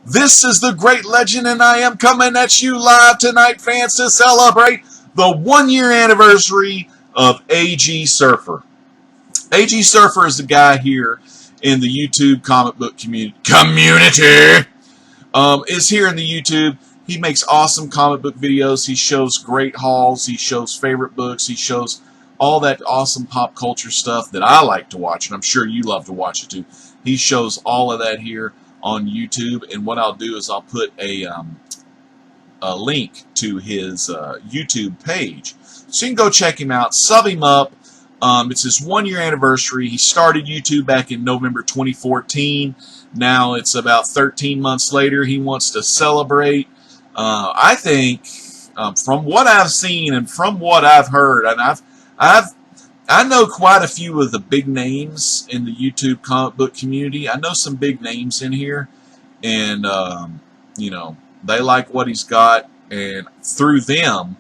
This is the Great Legend, and I am coming at you live tonight, fans, to celebrate the 1-year anniversary of AG Surfer. AG Surfer is the guy here in the YouTube comic book community. Is here in the YouTube. He makes awesome comic book videos. He shows great hauls. He shows favorite books. He shows all that awesome pop culture stuff that I like to watch, and I'm sure you love to watch it too. He shows all of that here on YouTube, and what I'll do is I'll put a link to his YouTube page, so you can go check him out, sub him up. It's his 1-year anniversary. He started YouTube back in November 2014. Now it's about 13 months later. He wants to celebrate. I think, from what I've seen and from what I've heard, and I know quite a few of the big names in the YouTube comic book community. I know some big names in here, and you know, they like what he's got, and through them,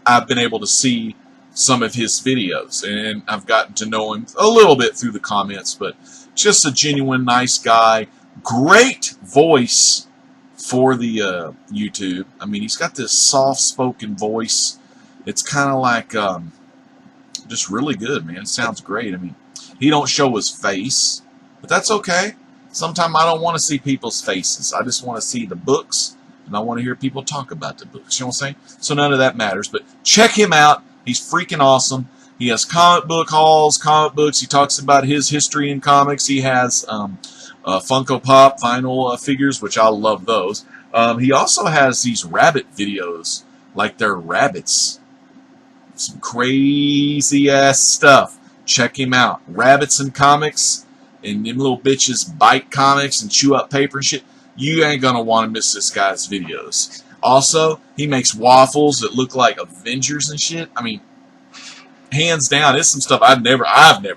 I've been able to see some of his videos, and I've gotten to know him a little bit through the comments, but just a genuine nice guy. Great voice for the YouTube. I mean, he's got this soft-spoken voice. It's kind of like just really good, man. It sounds great. I mean, he don't show his face, but that's okay. Sometimes I don't want to see people's faces. I just want to see the books, and I want to hear people talk about the books. You know what I'm saying? So none of that matters, but check him out. He's freaking awesome. He has comic book hauls, comic books. He talks about his history in comics. He has Funko Pop vinyl figures, which I love those. He also has these rabbit videos, like they're rabbits. Some crazy ass stuff. Check him out. Rabbits and comics, and them little bitches bite comics and chew up paper and shit. You ain't gonna want to miss this guy's videos. Also, he makes waffles that look like Avengers and shit. I mean, hands down, it's some stuff I've never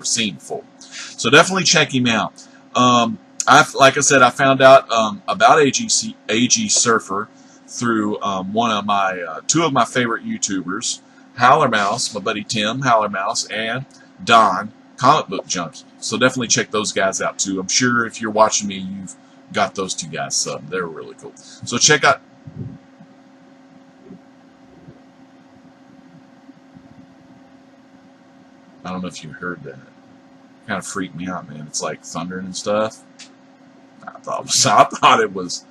seen before. So definitely check him out. Like I said, I found out about AG Surfer through one of my two of my favorite YouTubers, Howler Mouse, my buddy Tim Howler Mouse, and Don, Comic Book Junkie. So definitely check those guys out too. I'm sure if you're watching me, you've got those two guys subbed. They're really cool. So check out. I don't know if you heard that. Kind of freaked me out, man. It's like thundering and stuff. I thought it was.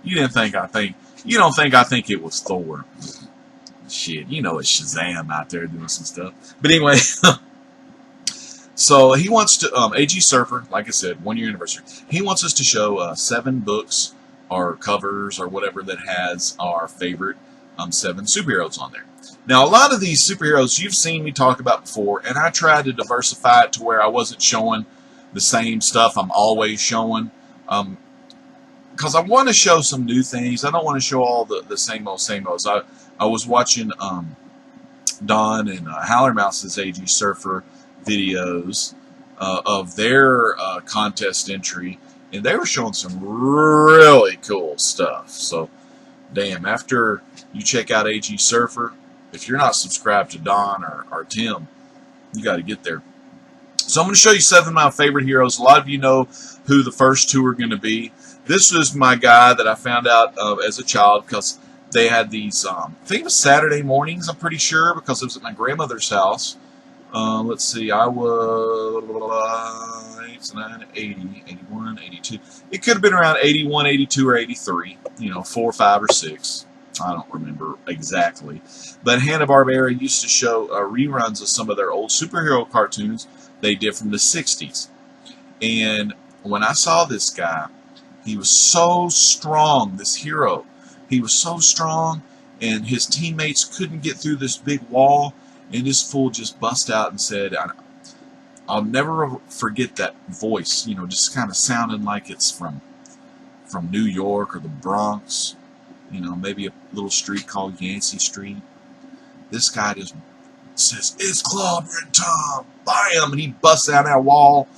You don't think I think it was Thor. Shit, you know it's Shazam out there doing some stuff. But anyway, so he wants to, AG Surfer, like I said, 1-year anniversary. He wants us to show 7 books or covers or whatever that has our favorite 7 superheroes on there. Now, a lot of these superheroes you've seen me talk about before, and I tried to diversify it to where I wasn't showing the same stuff I'm always showing. Because I want to show some new things. I don't want to show all the same old. I was watching Don and Howler Mouse's AG Surfer videos of their contest entry, and they were showing some really cool stuff. So, damn, after you check out AG Surfer, if you're not subscribed to Don or Tim, you got to get there. So I'm going to show you 7 of my favorite heroes. A lot of you know who the first 2 are going to be. This was my guy that I found out as a child because they had these, I think it was Saturday mornings, I'm pretty sure, because it was at my grandmother's house. Let's see, I was 8, 9, 80, 81, 82. It could have been around 81, 82, or 83. You know, 4, 5, or 6. I don't remember exactly. But Hanna-Barbera used to show reruns of some of their old superhero cartoons they did from the 60s. And when I saw this guy, he was so strong, this hero. He was so strong, and his teammates couldn't get through this big wall, and this fool just bust out and said, I'll never forget that voice, you know, just kind of sounding like it's from New York or the Bronx, you know, maybe a little street called Yancey Street. This guy just says, "It's clobbering time," bam, and he busts out that wall,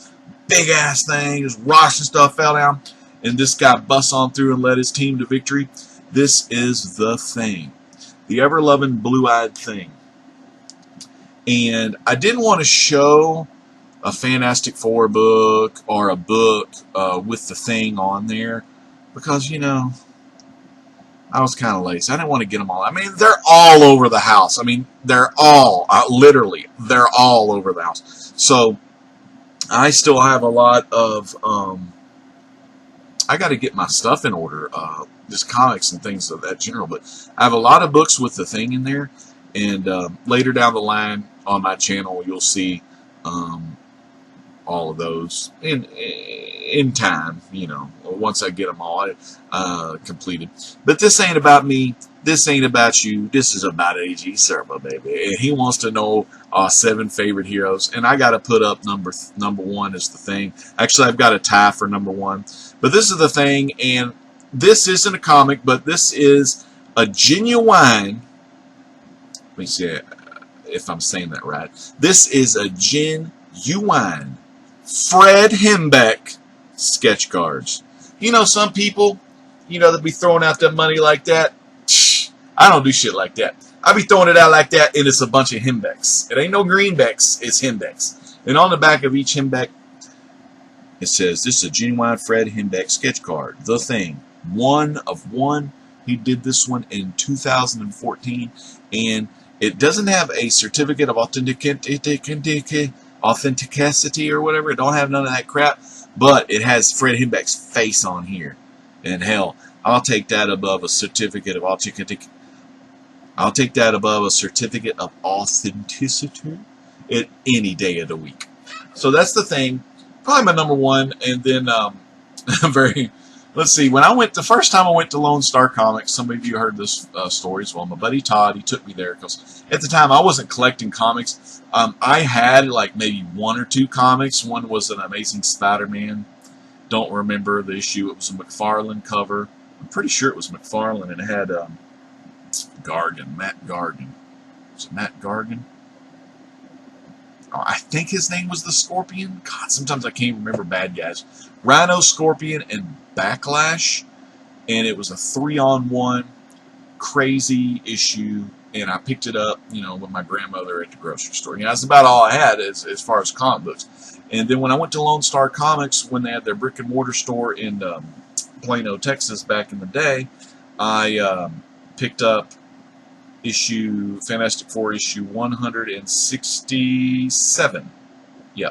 big ass thing, just rocks and stuff fell down, and this guy busts on through and led his team to victory. This is the Thing, the ever-loving blue-eyed Thing. And I didn't want to show a Fantastic Four book or a book with the Thing on there because, you know, I was kind of lazy. I didn't want to get them all. I mean, they're all over the house. I mean, they're all, literally, they're all over the house. So I still have a lot of, I got to get my stuff in order, just comics and things of that general. But I have a lot of books with the Thing in there. And later down the line on my channel, you'll see all of those in time, you know, once I get them all completed. But this ain't about me. This ain't about you. This is about AG Serba, baby. And he wants to know our 7 favorite heroes. And I got to put up number 1 is the Thing. Actually, I've got a tie for number 1. But this is the Thing, and this isn't a comic, but this is a genuine. Let me see if I'm saying that right. This is a genuine Fred Hembeck sketch cards. You know, some people, you know, they'll be throwing out their money like that. I don't do shit like that. I be throwing it out like that, and it's a bunch of Hembecks. It ain't no Greenbecks, it's Hembecks. And on the back of each Hembeck, it says, this is a genuine Fred Hembeck sketch card. The Thing. 1 of 1. He did this one in 2014, and it doesn't have a certificate of authenticity or whatever. It don't have none of that crap, but it has Fred Hembeck's face on here. And hell, I'll take that above a certificate of authenticity. I'll take that above a certificate of authenticity at any day of the week. So that's the Thing. Probably my number 1, and then let's see. When I went the first time I went to Lone Star Comics, some of you heard this story as well. My buddy Todd, he took me there because at the time I wasn't collecting comics. I had like maybe 1 or 2 comics. One was an Amazing Spider-Man. Don't remember the issue. It was a McFarlane cover. I'm pretty sure it was McFarlane, and it had Gargan, Matt Gargan. Was it Matt Gargan? I think his name was the Scorpion. God, sometimes I can't remember bad guys. Rhino, Scorpion, and Backlash. And it was a 3-on-1 crazy issue. And I picked it up, you know, with my grandmother at the grocery store. You know, that's about all I had as far as comic books. And then when I went to Lone Star Comics, when they had their brick and mortar store in Plano, Texas back in the day, I picked up Fantastic Four issue 167. Yeah,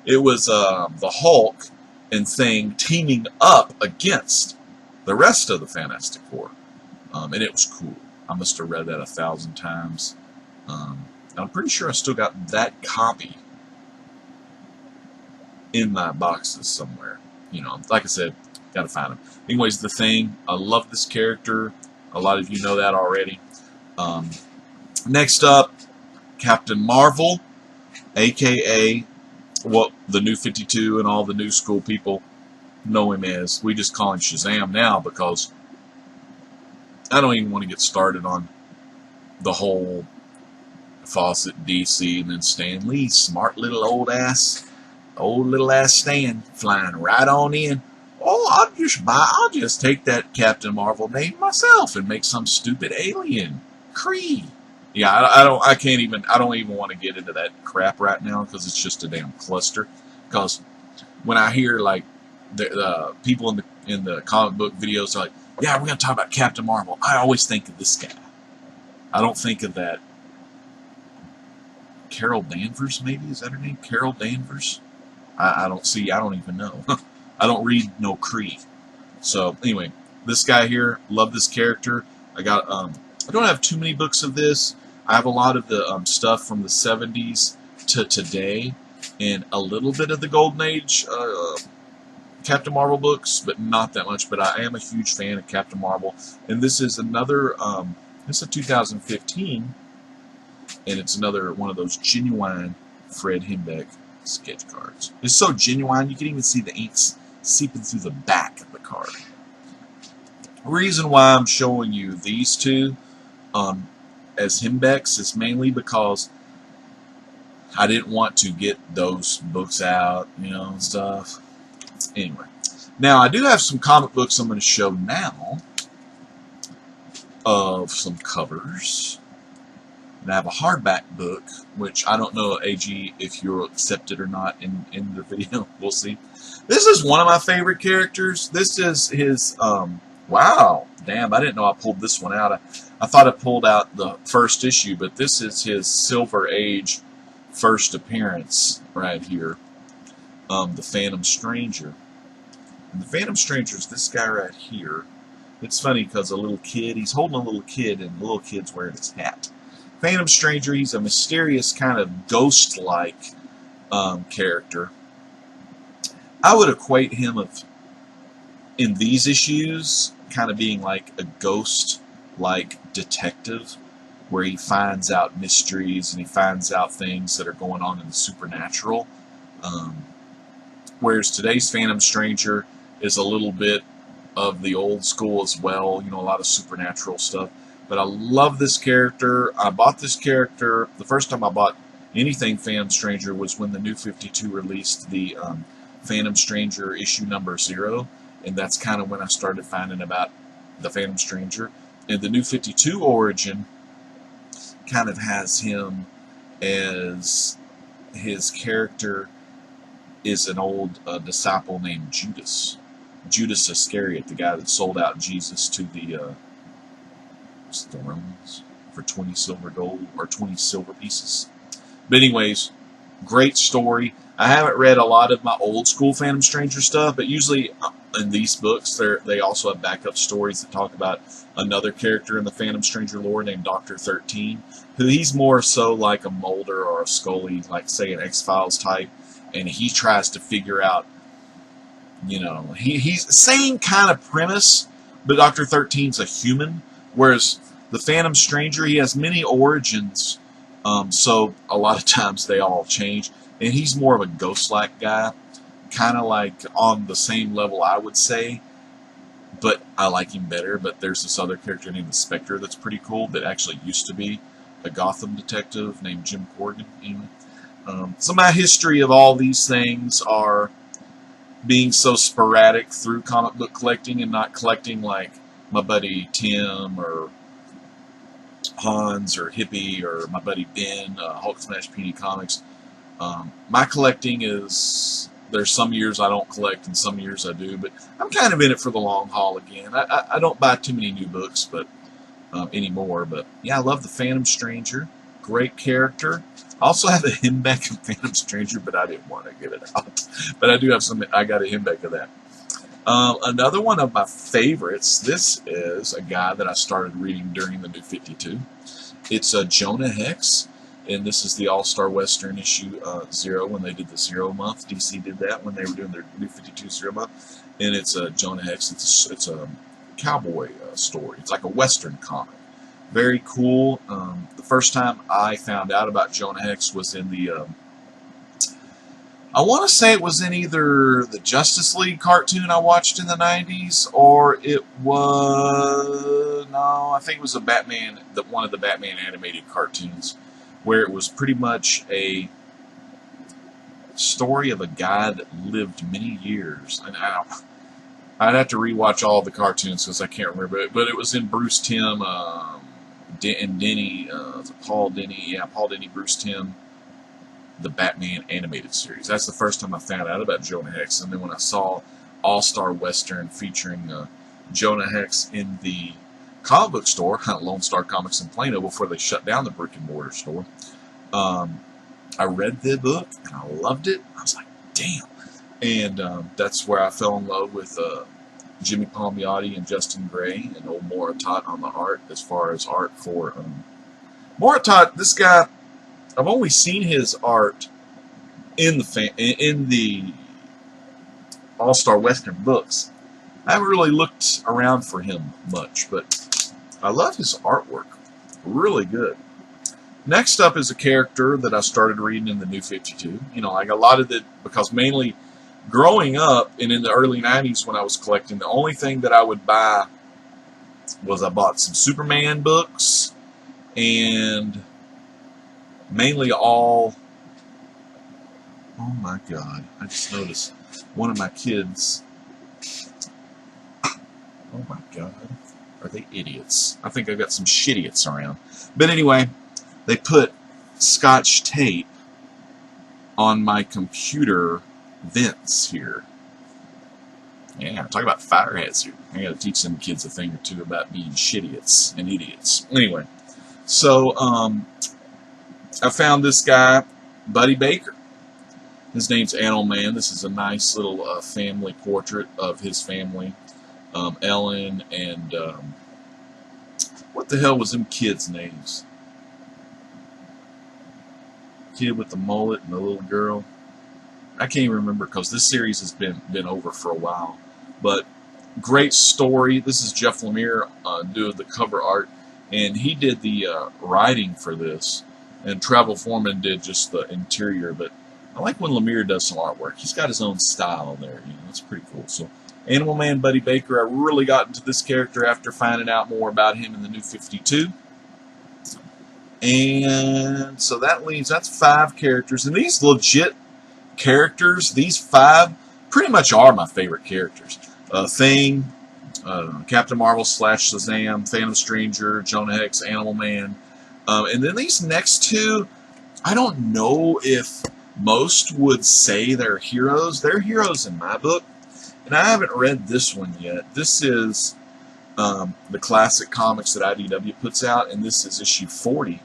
it was the Hulk and Thing teaming up against the rest of the Fantastic Four, and it was cool. I must have read that 1,000 times. I'm pretty sure I still got that copy in my boxes somewhere. You know, like I said, gotta find them. Anyways, the Thing. I love this character. A lot of you know that already. Next up, Captain Marvel, aka what the New 52 and all the new school people know him as. We just call him Shazam now because I don't even want to get started on the whole Fawcett DC and then Stan Lee, smart little old little ass Stan flying right on in. Oh, I'll just take that Captain Marvel name myself and make some stupid alien. Kree. Yeah, I don't even want to get into that crap right now because it's just a damn cluster. Because when I hear like the people in the comic book videos are like, yeah, we're gonna talk about Captain Marvel, I always think of this guy. I don't think of that Carol Danvers, maybe, is that her name? Carol Danvers? I don't even know. I don't read no Kree. So anyway, this guy here, love this character. I don't have too many books of this. I have a lot of the stuff from the 70s to today, and a little bit of the Golden Age Captain Marvel books, but not that much. But I am a huge fan of Captain Marvel, and this is another. This is a 2015, and it's another one of those genuine Fred Hembeck sketch cards. It's so genuine you can even see the inks seeping through the back of the card. The reason why I'm showing you these two as Hembecks is mainly because I didn't want to get those books out, you know, and stuff. Anyway, now I do have some comic books I'm going to show now of some covers. And I have a hardback book, which I don't know, AG, if you'll accept it or not in the video. We'll see. This is one of my favorite characters. This is his, wow, damn, I didn't know I pulled this one out. I thought I pulled out the first issue, but this is his Silver Age first appearance right here. The Phantom Stranger. And the Phantom Stranger is this guy right here. It's funny because a little kid, he's holding a little kid, and the little kid's wearing his hat. Phantom Stranger, he's a mysterious kind of ghost-like character. I would equate him in these issues kind of being like a ghost-like detective, where he finds out mysteries and he finds out things that are going on in the supernatural. Whereas today's Phantom Stranger is a little bit of the old school as well, you know, a lot of supernatural stuff. But I love this character. I bought this character, the first time I bought anything Phantom Stranger was when the New 52 released the Phantom Stranger issue number 0, and that's kind of when I started finding about the Phantom Stranger. And the New 52 origin kind of has him as his character is an old disciple named Judas. Judas Iscariot, the guy that sold out Jesus to the Romans for 20 silver gold or 20 silver pieces. But anyways, great story. I haven't read a lot of my old school Phantom Stranger stuff, but usually in these books they also have backup stories that talk about another character in the Phantom Stranger lore named Dr. 13, who he's more so like a Mulder or a Scully, like say an X-Files type, and he tries to figure out, you know, he's same kind of premise, but Dr. 13's a human, whereas the Phantom Stranger, he has many origins, so a lot of times they all change, and he's more of a ghost-like guy, kind of like on the same level, I would say, but I like him better. But there's this other character named the Spectre that's pretty cool that actually used to be a Gotham detective named Jim Corrigan. Anyway, so my history of all these things are being so sporadic through comic book collecting and not collecting like my buddy Tim or Hans or Hippie or my buddy Ben, Hulk Smash PD Comics. My collecting is, there's some years I don't collect and some years I do, but I'm kind of in it for the long haul again. I don't buy too many new books but anymore, but yeah, I love the Phantom Stranger. Great character. I also have a Himbeck of Phantom Stranger, but I didn't want to get it out. But I do have some, I got a Himbeck of that. Another one of my favorites, this is a guy that I started reading during the New 52. It's Jonah Hex, and this is the All-Star Western issue 0 when they did the 0 month. DC did that when they were doing their New 52 0 month. And it's Jonah Hex. It's a cowboy story. It's like a Western comic. Very cool. The first time I found out about Jonah Hex was in the I want to say it was in either the Justice League cartoon I watched in the 90s, or it was, no, I think it was a Batman, one of the Batman animated cartoons, where it was pretty much a story of a guy that lived many years. And I'd have to rewatch all the cartoons because I can't remember it, but it was in Bruce Timm and Denny, Paul Dini, Bruce Timm, the Batman animated series. That's the first time I found out about Jonah Hex. And then when I saw All-Star Western featuring Jonah Hex in the comic book store, Lone Star Comics in Plano, before they shut down the brick and mortar store, I read the book and I loved it. I was like, damn. And that's where I fell in love with Jimmy Palmiotti and Justin Gray and old Moritat on the art, as far as art for Moritat. This guy, I've only seen his art in the All-Star Western books. I haven't really looked around for him much, but I love his artwork. Really good. Next up is a character that I started reading in the New 52. You know, like a lot of it, because mainly growing up and in the early 90s when I was collecting, the only thing that I would buy was I bought some Superman books and mainly all, oh my god, I just noticed one of my kids, oh my god, are they idiots? I think I've got some shitiots around. But anyway, they put Scotch tape on my computer vents here. Yeah, talk about fireheads here. I got to teach some kids a thing or two about being shitiots and idiots. Anyway, so I found this guy, Buddy Baker. His name's Animal Man. This is a nice little family portrait of his family. Ellen and what the hell was them kids' names? Kid with the mullet and the little girl. I can't even remember because this series has been over for a while. But great story. This is Jeff Lemire doing the cover art, and he did the writing for this, and Travel Foreman did just the interior. But I like when Lemire does some artwork. He's got his own style there. You know, it's pretty cool. So Animal Man, Buddy Baker. I really got into this character after finding out more about him in the New 52. And so that's 5 characters, and these legit characters, these 5 pretty much are my favorite characters. Thing, Captain Marvel / Shazam, Phantom Stranger, Jonah Hex, Animal Man. And then these next 2, I don't know if most would say they're heroes. They're heroes in my book, and I haven't read this one yet. This is the classic comics that IDW puts out, and this is issue 40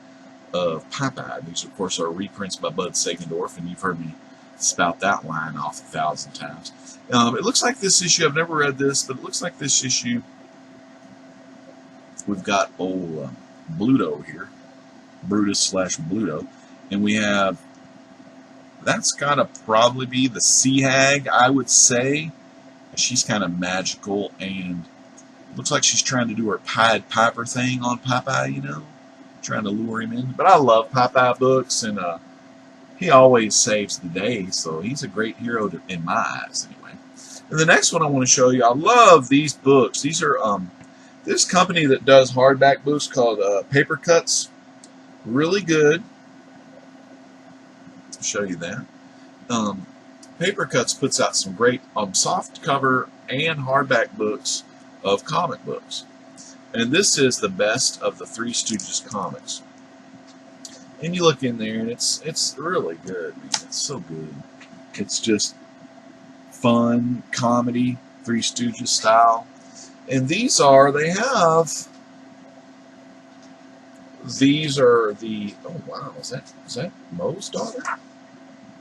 of Popeye. These, of course, are reprints by Bud Sagendorf, and you've heard me spout that line off 1,000 times. It looks like this issue, I've never read this, but it looks like this issue, we've got old Bluto here, Brutus / Bluto, and we have, that's got to probably be the Sea Hag, I would say. She's kind of magical, and looks like she's trying to do her Pied Piper thing on Popeye, you know, trying to lure him in. But I love Popeye books, and he always saves the day, so he's a great hero in my eyes, anyway. And the next one I want to show you, I love these books. These are this company that does hardback books called Paper Cuts. Really good. I'll show you that. Paper Cuts puts out some great soft cover and hardback books of comic books. And this is the best of the Three Stooges comics. And you look in there, and it's really good, man. It's so good. It's just fun, comedy, Three Stooges style. And these are the, oh wow, is that Moe's daughter?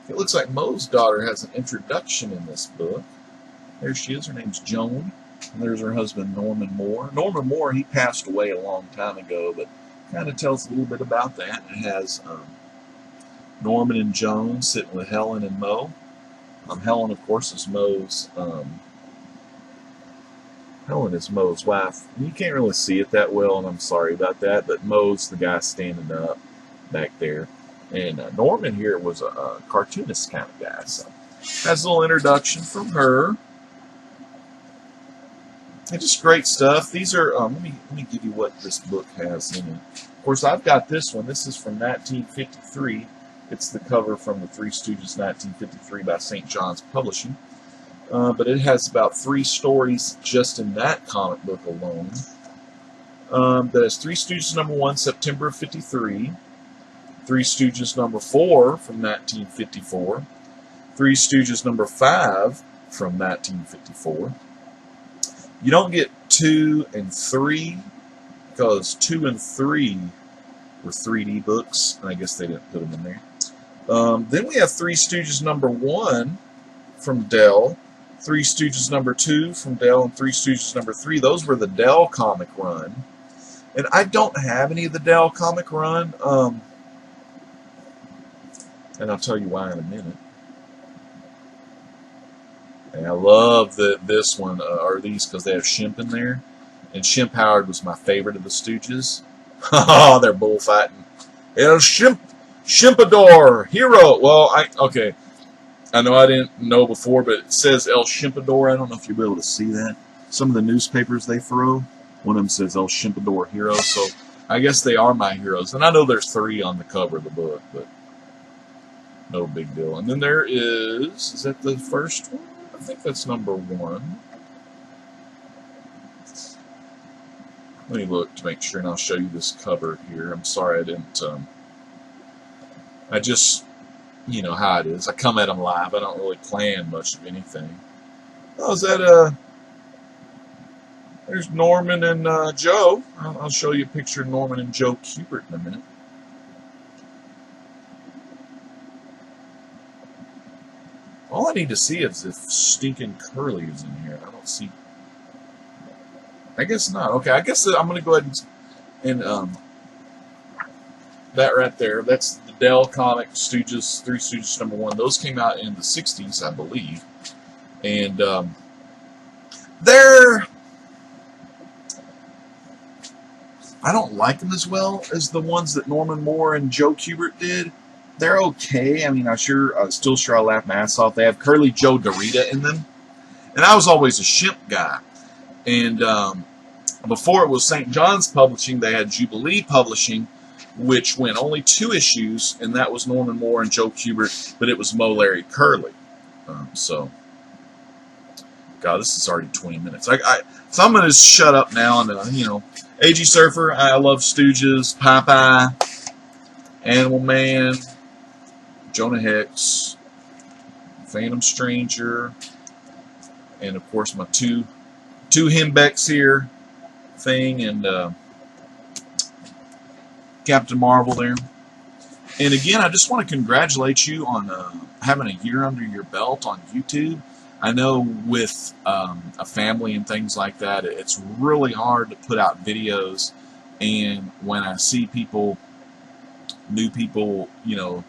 It looks like Moe's daughter has an introduction in this book. There she is, her name's Joan. And there's her husband, Norman Moore. Norman Moore, he passed away a long time ago, but kind of tells a little bit about that. It has Norman and Joan sitting with Helen and Moe. Helen, of course, is Moe's wife. You can't really see it that well, and I'm sorry about that, but Moe's the guy standing up back there. And Norman here was a cartoonist kind of guy, so has a little introduction from her. And just great stuff. These are, let me give you what this book has in it. Of course, I've got this one. This is from 1953. It's the cover from the Three Stooges 1953 by St. John's Publishing. But it has about 3 stories just in that comic book alone. That is Three Stooges #1, September of '53. Three Stooges #4 from 1954. Three Stooges #5 from 1954. You don't get 2 and 3 because 2 and 3 were 3D books, and I guess they didn't put them in there. Then we have Three Stooges #1 from Dell, Three Stooges #2 from Dell, and Three Stooges #3. Those were the Dell comic run. And I don't have any of the Dell comic run, and I'll tell you why in a minute. And I love this one, or these, because they have Shemp in there. And Shemp Howard was my favorite of the Stooges. Oh, they're bullfighting. El Shimpador, hero. Well, okay. I know I didn't know before, but it says El Shimpador. I don't know if you'll be able to see that. Some of the newspapers they throw, one of them says El Shimpador hero. So I guess they are my heroes. And I know there's 3 on the cover of the book, but no big deal. And then there is that the first one? I think that's #1. Let me look to make sure, and I'll show you this cover here. I'm sorry I didn't, I just, you know how it is. I come at them live. I don't really plan much of anything. Oh, is that there's Norman and Joe. I'll show you a picture of Norman and Joe Kubert in a minute. All I need to see is if stinking Curly is in here. I don't see. I guess not. Okay, I guess I'm going to go ahead and that right there. That's the Dell comic Stooges, Three Stooges #1. Those came out in the 60s, I believe. And they're... I don't like them as well as the ones that Norman Moore and Joe Kubert did. They're okay. I mean, still sure I laugh my ass off. They have Curly Joe Dorita in them. And I was always a Shimp guy. And before it was St. John's Publishing, they had Jubilee Publishing, which went only 2 issues, and that was Norman Moore and Joe Kubert, but it was Mo, Larry, Curly. So, God, this is already 20 minutes. So I'm going to shut up now and, you know, A.G. Surfer, I love Stooges, Popeye, Animal Man, Jonah Hex, Phantom Stranger, and of course my two Hembecks here, Thing and Captain Marvel there. And again, I just want to congratulate you on having a year under your belt on YouTube. I know with a family and things like that, it's really hard to put out videos. And when I see people, new people, you know,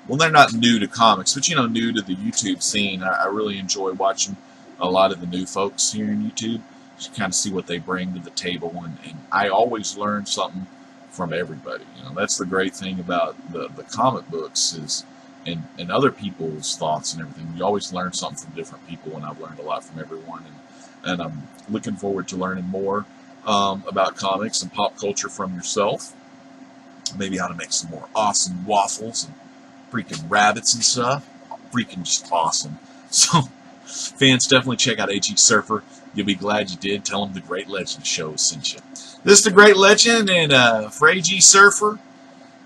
well, they're not new to comics, but, you know, new to the YouTube scene, I really enjoy watching a lot of the new folks here in YouTube. Just kind of see what they bring to the table. And I always learn something from everybody. You know, that's the great thing about the comic books is, and other people's thoughts and everything. You always learn something from different people, and I've learned a lot from everyone. And I'm looking forward to learning more about comics and pop culture from yourself. Maybe how to make some more awesome waffles and freaking rabbits and stuff. Freaking just awesome. So, fans, definitely check out AG Surfer. You'll be glad you did. Tell them the Great Legend Show sent you. This is the Great Legend, and for AG Surfer,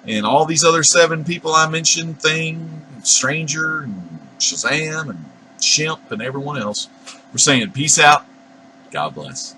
and all these other 7 people I mentioned, Thing, Stranger, and Shazam, and Shimp, and everyone else, we're saying peace out. God bless.